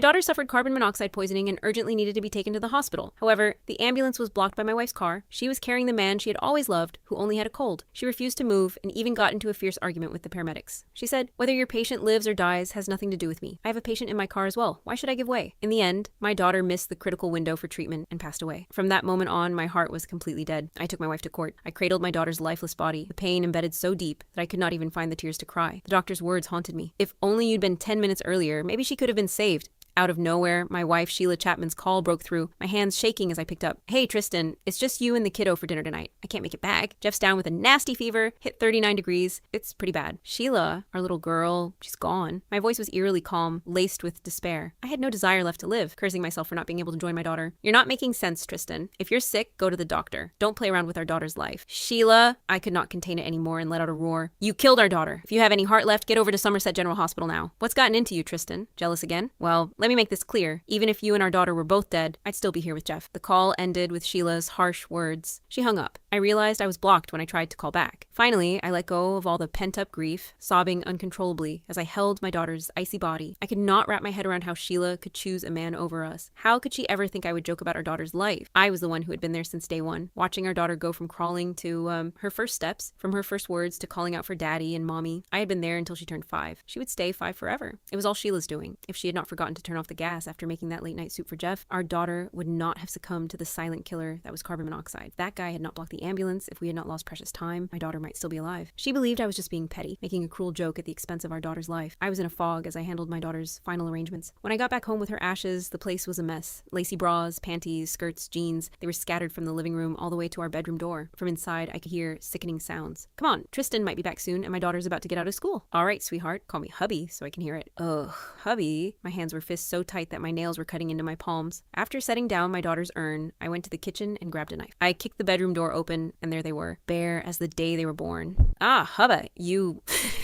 daughter suffered carbon monoxide poisoning and urgently needed to be taken to the hospital. However, the ambulance was blocked by my wife's car. She was carrying the man she had always loved, who only had a cold. She refused to move and even got into a fierce argument with the paramedics. She said, "Whether your patient lives or dies has nothing to do with me. I have a patient in my car as well. Why should I give way?" In the end, my daughter missed the critical window for treatment and passed away. From that moment on, my heart was completely dead. I took my wife to court. I cradled my daughter's lifeless body, the pain embedded so deep that I could not even find the tears to cry. The doctor's words haunted me. If only you'd been 10 minutes earlier, maybe she could have been saved. Out of nowhere, my wife Sheila Chapman's call broke through, my hands shaking as I picked up. "Hey, Tristan, it's just you and the kiddo for dinner tonight. I can't make it back. Jeff's down with a nasty fever, hit 39 degrees. It's pretty bad. Sheila, our little girl, she's gone." My voice was eerily calm, laced with despair. I had no desire left to live, cursing myself for not being able to join my daughter. "You're not making sense, Tristan. If you're sick, go to the doctor. Don't play around with our daughter's life." "Sheila," I could not contain it anymore and let out a roar. "You killed our daughter. If you have any heart left, get over to Somerset General Hospital now. What's gotten into you, Tristan? Jealous again? Well, let me make this clear. Even if you and our daughter were both dead, I'd still be here with Jeff." The call ended with Sheila's harsh words. She hung up. I realized I was blocked when I tried to call back. Finally, I let go of all the pent-up grief, sobbing uncontrollably as I held my daughter's icy body. I could not wrap my head around how Sheila could choose a man over us. How could she ever think I would joke about our daughter's life? I was the one who had been there since day one, watching our daughter go from crawling to her first steps, from her first words to calling out for daddy and mommy. I had been there until she turned 5. She would stay 5 forever. It was all Sheila's doing. If she had not forgotten to turn off the gas after making that late night soup for Jeff, our daughter would not have succumbed to the silent killer that was carbon monoxide. If that guy had not blocked the ambulance, if we had not lost precious time, my daughter might still be alive. She believed I was just being petty, making a cruel joke at the expense of our daughter's life. I was in a fog as I handled my daughter's final arrangements. When I got back home with her ashes, the place was a mess. Lacy bras, panties, skirts, jeans, they were scattered from the living room all the way to our bedroom door. From inside, I could hear sickening sounds. "Come on, Tristan might be back soon and my daughter's about to get out of school." "All right, sweetheart, call me hubby so I can hear it." "Ugh, hubby." My hands were fists so tight that my nails were cutting into my palms. After setting down my daughter's urn, I went to the kitchen and grabbed a knife. I kicked the bedroom door open, and there they were, bare as the day they were born. "Ah, hubba, you...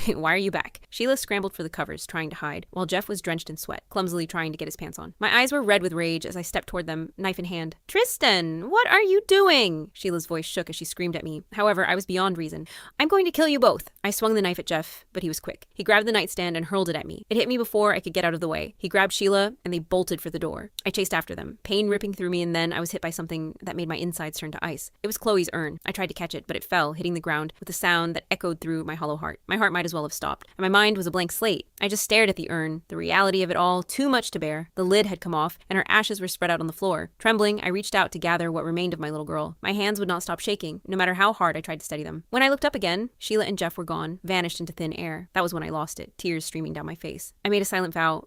why are you back?" Sheila scrambled for the covers, trying to hide, while Jeff was drenched in sweat, clumsily trying to get his pants on. My eyes were red with rage as I stepped toward them, knife in hand. "Tristan, what are you doing?" Sheila's voice shook as she screamed at me. However, I was beyond reason. "I'm going to kill you both." I swung the knife at Jeff, but he was quick. He grabbed the nightstand and hurled it at me. It hit me before I could get out of the way. He grabbed Sheila, and they bolted for the door. I chased after them, pain ripping through me, and then I was hit by something that made my insides turn to ice. It was Chloe's urn. I tried to catch it, but it fell, hitting the ground with a sound that echoed through my hollow heart. My heart might as well have stopped, and my mind was a blank slate. I just stared at the urn, the reality of it all too much to bear. The lid had come off, and her ashes were spread out on the floor. Trembling, I reached out to gather what remained of my little girl. My hands would not stop shaking, no matter how hard I tried to steady them. When I looked up again, Sheila and Jeff were gone, vanished into thin air. That was when I lost it, tears streaming down my face. I made a silent vow,